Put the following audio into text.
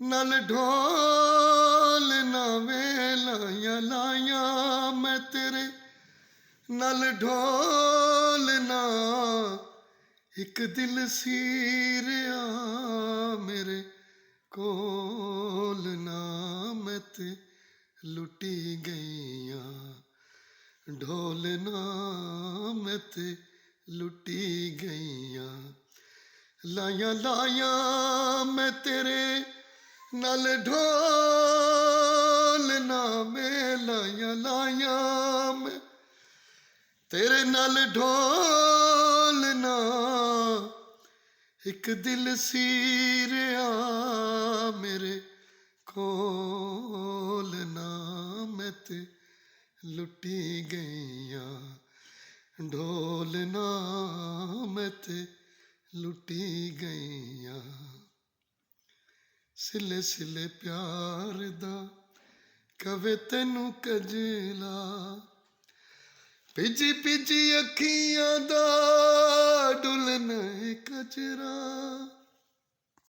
नल ढोल नावे लाया लाया मैं तेरे नल ढोल ना एक दिल सीरिया मेरे कोल ना मैं ते लुटी गईया ढोल ना मैं ते लुटी गईया लाया लाया मैं तेरे नल ढोल ना मैं लाया लाया मैं तेरे नल ढोल ना एक दिल सीरिया मेरे कोल ना मैं ते लुटी गईया ढोल ना मैं ते लुटी गईया सिले सिले प्यार दा कवे तैनू कजला पिजी पिजी अखियां दा